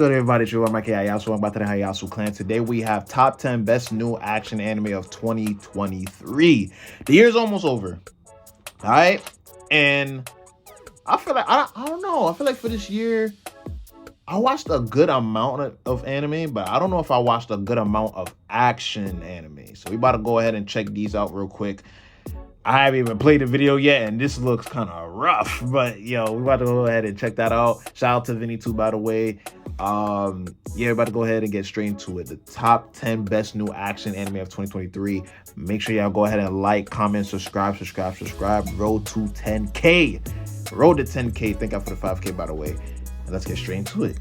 good, everybody? It's your boy, hiyasuclan, back to the hiyasuclan. Today we have top 10 best new action anime of 2023. The year's almost over. All right, and I feel like I don't know. I feel like for this year, I watched a good amount of anime, but I don't know if I watched a good amount of action anime. So we about to go ahead and check these out real quick. I haven't even played the video yet, and this looks kind of rough, but yo, we about to go ahead and check that out. Shout out to viniitube, by the way. Yeah, we're about to go ahead and get straight into it. The top 10 best new action anime of 2023. Make sure y'all go ahead and like, comment, subscribe. Road to 10K. Road to 10K. Thank God for the 5K, by the way. And let's get straight into it.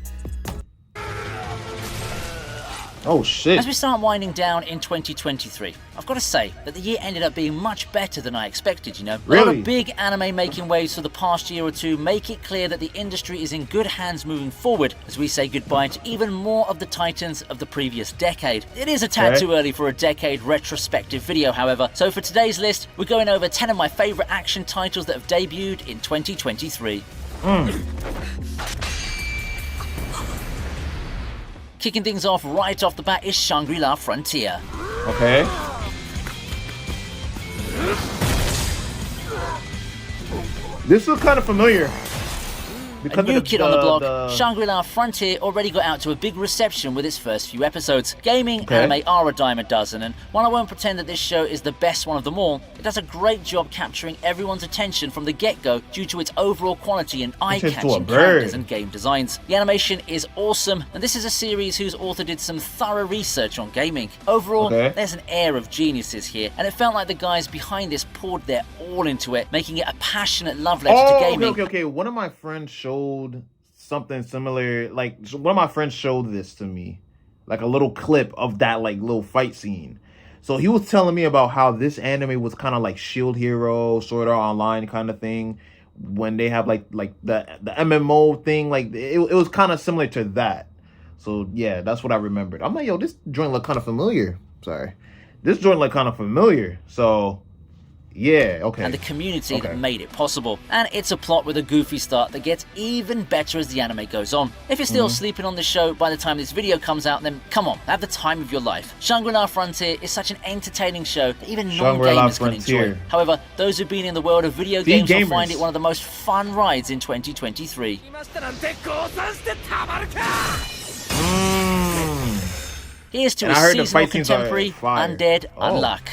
Oh shit. As we start winding down in 2023, I've got to say that the year ended up being much better than I expected, you know. Really? A lot of big anime making waves for the past year or two make it clear that the industry is in good hands moving forward as we say goodbye to even more of the titans of the previous decade. It is a tad too early for a decade retrospective video, however, so for today's list, we're going over 10 of my favourite action titles that have debuted in 2023. Kicking things off right off the bat is Shangri-La Frontier. Okay. This looks kind of familiar. A new kid on the block, Shangri-La Frontier already got out to a big reception with its first few episodes. Gaming anime are a dime a dozen, and while I won't pretend that this show is the best one of them all, it does a great job capturing everyone's attention from the get-go due to its overall quality and eye-catching characters and game designs. The animation is awesome, and this is a series whose author did some thorough research on gaming. Overall, there's an air of geniuses here, and it felt like the guys behind this poured their all into it, making it a passionate love letter to gaming. Okay. One of my friends showed something similar. Like, one of my friends showed this to me, like a little clip of that like little fight scene. So he was telling me about how this anime was kind of like Shield Hero, Sword Art Online kind of thing, when they have like the MMO thing. Like it was kind of similar to that. So yeah, that's what I remembered. I'm like, yo, this joint look kind of familiar. This joint look kind of familiar. So yeah, okay. And the community that made it possible. And it's a plot with a goofy start that gets even better as the anime goes on. If you're still sleeping on the show by the time this video comes out, then come on, have the time of your life. Shangri-La Frontier is such an entertaining show that even non-gamers can enjoy. However, those who've been in the world of video games will find it one of the most fun rides in 2023. Here's to a seasonal contemporary, Undead Unluck.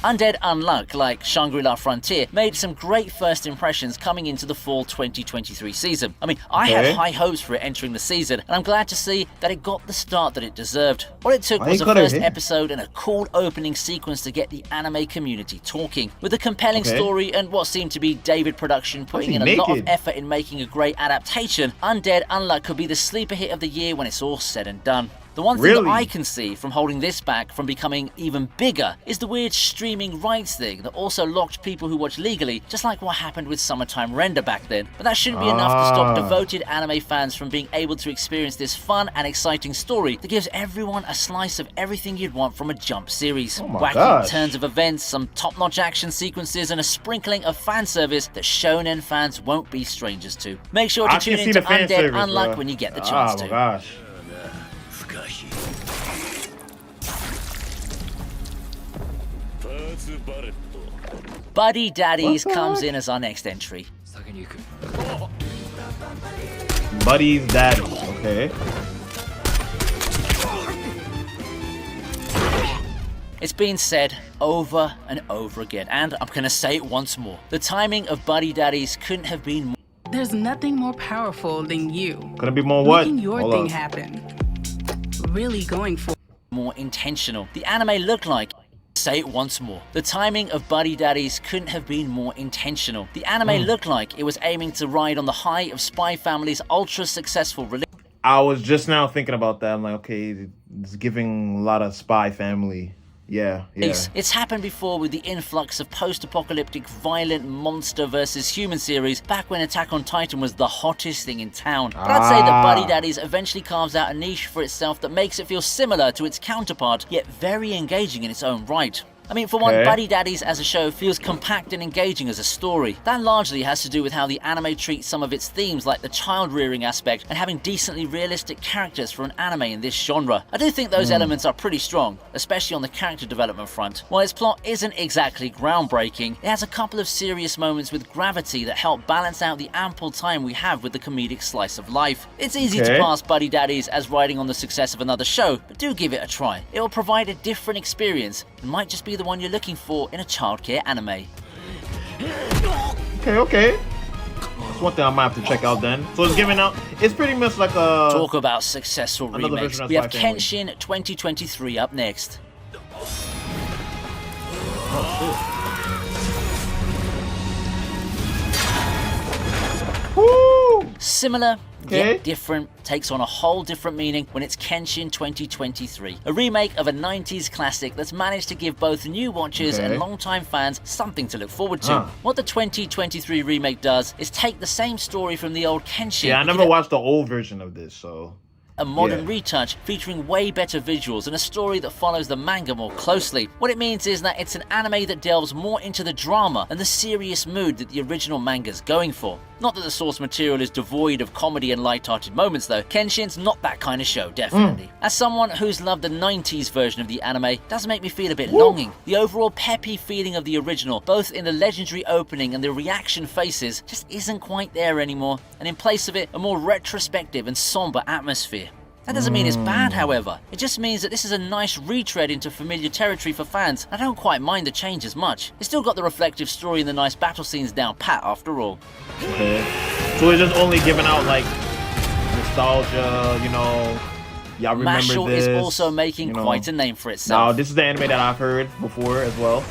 Undead Unluck, like Shangri-La Frontier, made some great first impressions coming into the fall 2023 season. I mean, I had high hopes for it entering the season, and I'm glad to see that it got the start that it deserved. All it took was a first episode and a cool opening sequence to get the anime community talking. With a compelling story and what seemed to be David Production putting in a lot of effort in making a great adaptation, Undead Unluck could be the sleeper hit of the year when it's all said and done. The one thing that I can see from holding this back from becoming even bigger is the weird streaming rights thing that also locked people who watch legally, just like what happened with Summertime Render back then. But that shouldn't be enough to stop devoted anime fans from being able to experience this fun and exciting story that gives everyone a slice of everything you'd want from a Jump series. Wacky turns of events, some top-notch action sequences, and a sprinkling of fan service that shonen fans won't be strangers to. Make sure to tune into Undead Unluck when you get the chance to. Gosh. Buddy Daddies comes in as our next entry. Buddy's Daddies, okay. It's been said over and over again, and I'm gonna say it once more. The timing of Buddy Daddies couldn't have been more. There's nothing more powerful than you. Couldn't be more what? Making your thing happen. Really going for more intentional. The anime looked like. Say it once more. The timing of Buddy Daddies couldn't have been more intentional. The anime looked like it was aiming to ride on the high of Spy Family's ultra successful release. I was just now thinking about that. I'm like, okay, it's giving a lot of Spy Family Yeah. It's happened before with the influx of post-apocalyptic violent monster versus human series back when Attack on Titan was the hottest thing in town. But I'd say that Buddy Daddies eventually carves out a niche for itself that makes it feel similar to its counterpart, yet very engaging in its own right. I mean, for one, Buddy Daddies as a show feels compact and engaging as a story. That largely has to do with how the anime treats some of its themes, like the child-rearing aspect and having decently realistic characters for an anime in this genre. I do think those elements are pretty strong, especially on the character development front. While its plot isn't exactly groundbreaking, it has a couple of serious moments with gravity that help balance out the ample time we have with the comedic slice of life. It's easy to pass Buddy Daddies as riding on the success of another show, but do give it a try. It will provide a different experience and might just be the one you're looking for in a childcare anime. Okay. That's one thing I might have to check out then. So it's giving out, it's pretty much like a... Talk about successful remakes. We have Kenshin 2023 up next. Woo! Similar, yet different, takes on a whole different meaning when it's Kenshin 2023, a remake of a 90s classic that's managed to give both new watchers and longtime fans something to look forward to. What the 2023 remake does is take the same story from the old Kenshin. Yeah, I never watched the old version of this, so... A modern retouch featuring way better visuals and a story that follows the manga more closely. What it means is that it's an anime that delves more into the drama and the serious mood that the original manga's going for. Not that the source material is devoid of comedy and light-hearted moments though. Kenshin's not that kind of show, definitely. As someone who's loved the 90s version of the anime, it does make me feel a bit longing. The overall peppy feeling of the original, both in the legendary opening and the reaction faces, just isn't quite there anymore, and in place of it, a more retrospective and somber atmosphere. That doesn't mean it's bad, however. It just means that this is a nice retread into familiar territory for fans. I don't quite mind the change as much. It's still got the reflective story and the nice battle scenes down pat after all. Okay. So it's just only giving out like nostalgia, you know. Y'all remember Mashal this, is also making quite a name for itself. Now, this is the anime that I've heard before as well.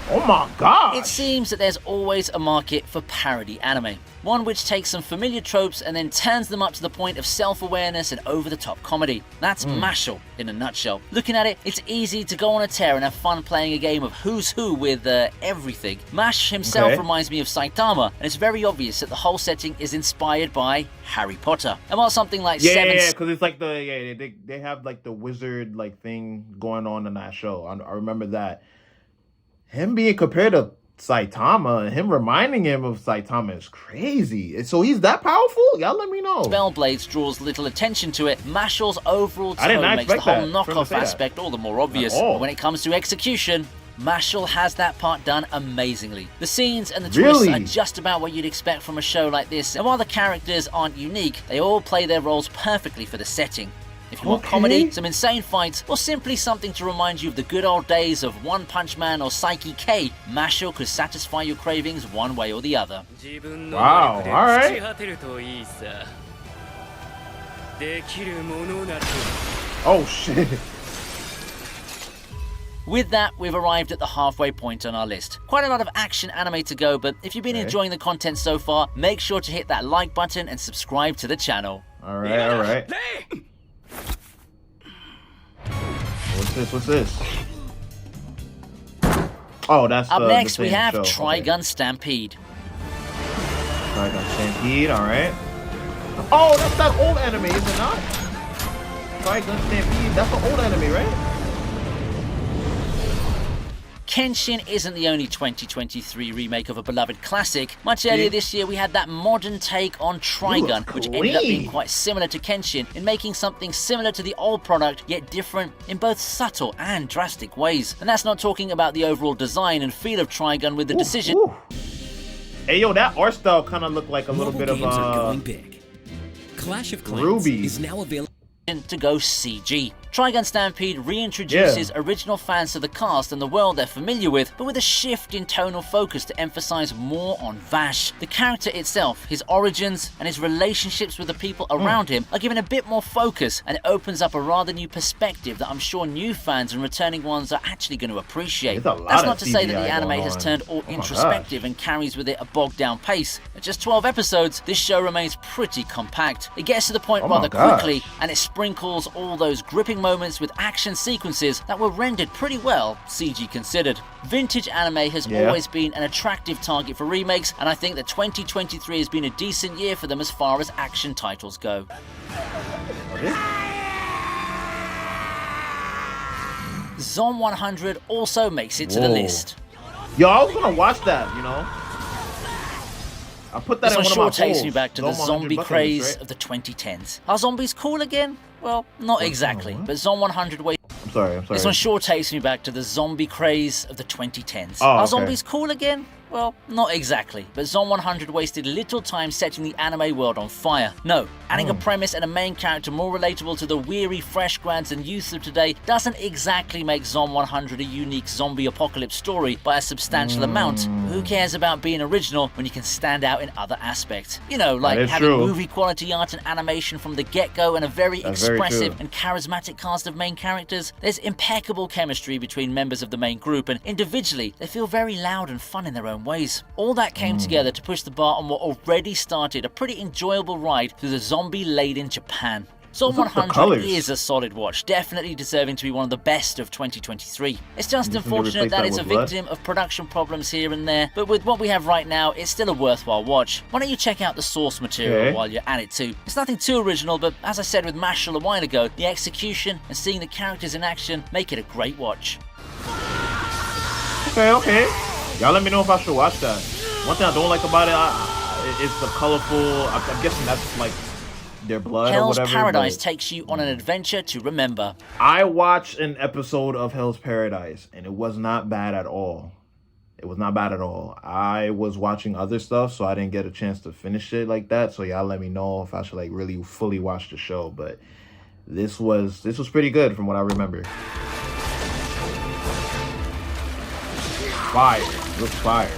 Oh my god! It seems that there's always a market for parody anime. One which takes some familiar tropes and then turns them up to the point of self-awareness and over-the-top comedy. That's Mashal in a nutshell. Looking at it, it's easy to go on a tear and have fun playing a game of who's who with everything. Mash himself reminds me of Saitama, and it's very obvious that the whole setting is inspired by Harry Potter. And while something like because it's like they have like the wizard like thing going on in that show. I remember that. Him being compared to Saitama and him reminding him of Saitama is crazy. So he's that powerful? Y'all let me know. Spellblades draws little attention to it. Mashal's overall tone makes the whole knockoff aspect all the more obvious. But when it comes to execution, Mashal has that part done amazingly. The scenes and the twists are just about what you'd expect from a show like this, and while the characters aren't unique, they all play their roles perfectly for the setting. If you want comedy, some insane fights, or simply something to remind you of the good old days of One Punch Man or Psyche K, Mashal could satisfy your cravings one way or the other. Wow, alright. Oh shit. With that, we've arrived at the halfway point on our list. Quite a lot of action anime to go, but if you've been enjoying the content so far, make sure to hit that like button and subscribe to the channel. Alright. What's this? Oh, that's up next. We have show. Trigun Stampede. Trigun Stampede, alright. Oh, that's that old anime, is it not? Trigun Stampede, that's the old anime, right? Kenshin isn't the only 2023 remake of a beloved classic. Much earlier this year, we had that modern take on Trigun, which ended up being quite similar to Kenshin in making something similar to the old product, yet different in both subtle and drastic ways. And that's not talking about the overall design and feel of Trigun with the decision. Hey yo, that art style kind of looked like a little bit of going big. Clash of Clans Ruby is now available to go CG. Trigun Stampede reintroduces original fans to the cast and the world they're familiar with, but with a shift in tonal focus to emphasize more on Vash. The character itself, his origins, and his relationships with the people around him are given a bit more focus, and it opens up a rather new perspective that I'm sure new fans and returning ones are actually going to appreciate. That's not to say that the anime has turned all introspective and carries with it a bogged down pace. At just 12 episodes, this show remains pretty compact. It gets to the point rather quickly, and it sprinkles all those gripping moments with action sequences that were rendered pretty well, CG considered. Vintage anime has always been an attractive target for remakes, and I think that 2023 has been a decent year for them as far as action titles go. Zom 100 also makes it to the list. Yo, I was gonna watch that, you know. I put that This in one one sure of my takes polls. me back to the Zom 100 zombie bucket craze list, right? of the 2010s. Are zombies cool again? Well, not exactly, but Zom 100 I'm sorry. This one sure takes me back to the zombie craze of the 2010s. Oh, Are okay. zombies cool again? Well, not exactly, but Zom 100 wasted little time setting the anime world on fire. No, adding a premise and a main character more relatable to the weary, fresh grads and youth of today doesn't exactly make Zom 100 a unique zombie apocalypse story by a substantial amount. Who cares about being original when you can stand out in other aspects? You know, like having movie quality art and animation from the get-go and a very expressive and charismatic cast of main characters. There's impeccable chemistry between members of the main group, and individually they feel very loud and fun in their own ways. All that came together to push the bar on what already started a pretty enjoyable ride through the zombie-laden Japan. Zom 100 is a solid watch, definitely deserving to be one of the best of 2023. It's just unfortunate that it's a victim of production problems here and there, but with what we have right now, it's still a worthwhile watch. Why don't you check out the source material while you're at it too? It's nothing too original, but as I said with Mashal a while ago, the execution and seeing the characters in action make it a great watch. Okay. Y'all let me know if I should watch that. One thing I don't like about it is the colorful. I'm guessing that's like their blood Hell's or whatever. Paradise takes you on an adventure to remember. I watched an episode of Hell's Paradise and it was not bad at all. It was not bad at all. I was watching other stuff, so I didn't get a chance to finish it like that. So y'all let me know if I should like really fully watch the show. But this was pretty good from what I remember. Fire. Looks fire.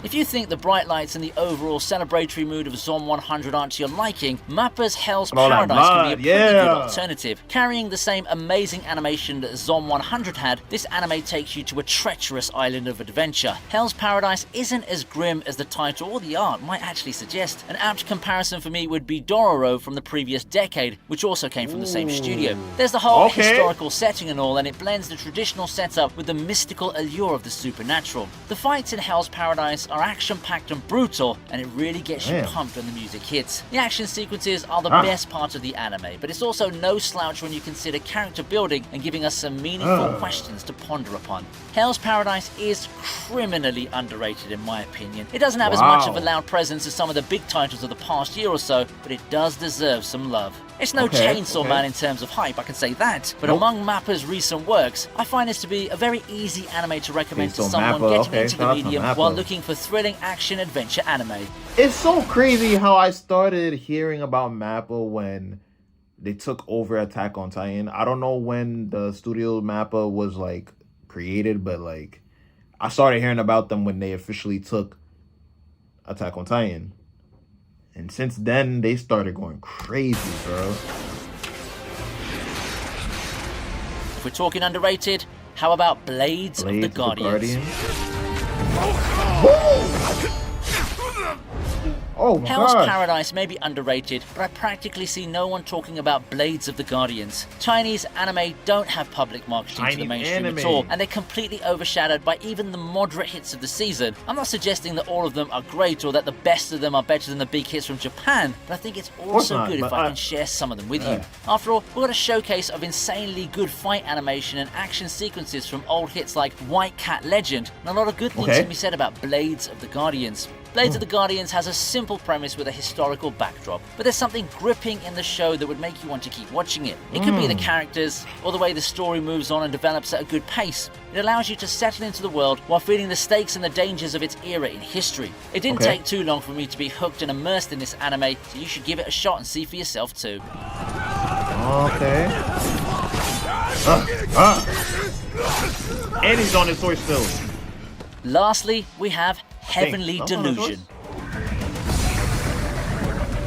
If you think the bright lights and the overall celebratory mood of Zom 100 aren't to your liking, Mappa's Hell's Paradise can be a pretty good alternative. Carrying the same amazing animation that Zom 100 had, this anime takes you to a treacherous island of adventure. Hell's Paradise isn't as grim as the title or the art might actually suggest. An apt comparison for me would be Dororo from the previous decade, which also came from the same studio. There's the whole historical setting and all, and it blends the traditional setup with the mystical allure of the supernatural. The fights in Hell's Paradise are action-packed and brutal, and it really gets you pumped when the music hits. The action sequences are the best part of the anime, but it's also no slouch when you consider character building and giving us some meaningful questions to ponder upon. Hell's Paradise is criminally underrated in my opinion. It doesn't have as much of a loud presence as some of the big titles of the past year or so, but it does deserve some love. It's no Chainsaw Man in terms of hype, I can say that, but among Mappa's recent works, I find this to be a very easy anime to recommend to someone getting into the medium while looking for thrilling action-adventure anime. It's so crazy how I started hearing about Mappa when they took over Attack on Titan. I don't know when the studio Mappa was like created, but like I started hearing about them when they officially took Attack on Titan. And since then, they started going crazy, bro. If we're talking underrated, how about Blades of the Guardians? Oh my Hell's gosh. Paradise may be underrated, but I practically see no one talking about Blades of the Guardians. Chinese anime don't have public marketing to the mainstream at all, and they're completely overshadowed by even the moderate hits of the season. I'm not suggesting that all of them are great or that the best of them are better than the big hits from Japan, but I think it's also good if I can share some of them with you. After all, we've got a showcase of insanely good fight animation and action sequences from old hits like White Cat Legend, and a lot of good things can be said about Blades of the Guardians. Blades of the Guardians has a simple premise with a historical backdrop, but there's something gripping in the show that would make you want to keep watching it. It could be the characters, or the way the story moves on and develops at a good pace. It allows you to settle into the world while feeling the stakes and the dangers of its era in history. It didn't take too long for me to be hooked and immersed in this anime, so you should give it a shot and see for yourself too. And he's on his horse still. Lastly, we have Heavenly Delusion.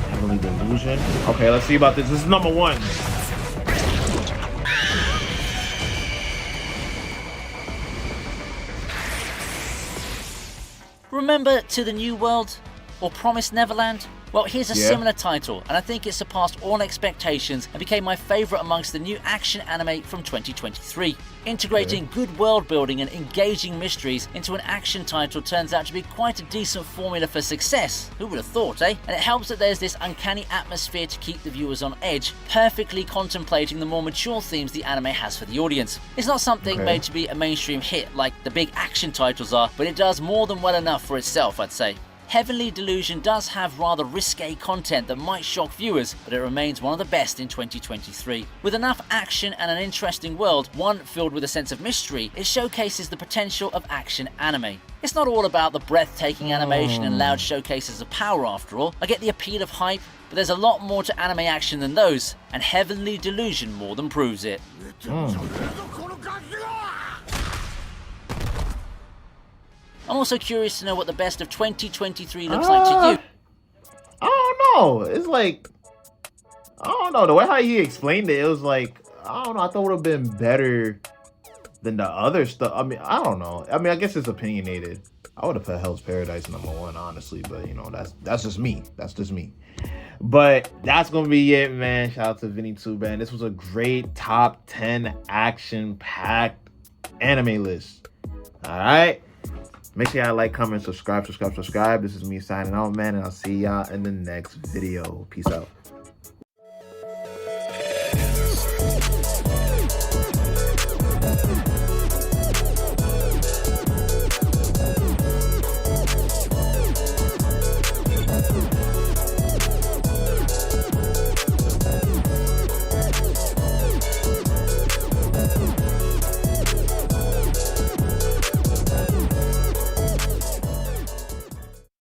Heavenly Delusion. Okay, let's see about this. This is number 1. Remember To the New World? Or Promised Neverland? Well, here's a similar title, and I think it surpassed all expectations and became my favourite amongst the new action anime from 2023. Integrating good world building and engaging mysteries into an action title turns out to be quite a decent formula for success. Who would have thought, eh? And it helps that there's this uncanny atmosphere to keep the viewers on edge, perfectly contemplating the more mature themes the anime has for the audience. It's not something made to be a mainstream hit like the big action titles are, but it does more than well enough for itself, I'd say. Heavenly Delusion does have rather risque content that might shock viewers, but it remains one of the best in 2023. With enough action and an interesting world, one filled with a sense of mystery, it showcases the potential of action anime. It's not all about the breathtaking animation and loud showcases of power after all. I get the appeal of hype, but there's a lot more to anime action than those, and Heavenly Delusion more than proves it. I'm also curious to know what the best of 2023 looks like to you. I don't know. It's like, I don't know. The way how he explained it, it was like, I don't know. I thought it would have been better than the other stuff. I mean, I don't know. I mean, I guess it's opinionated. I would have put Hell's Paradise #1, honestly. But, you know, that's just me. That's just me. But that's going to be it, man. Shout out to viniitube, man. This was a great top 10 action-packed anime list. All right? Make sure y'all like, comment, subscribe. This is me signing out, man, and I'll see y'all in the next video. Peace out.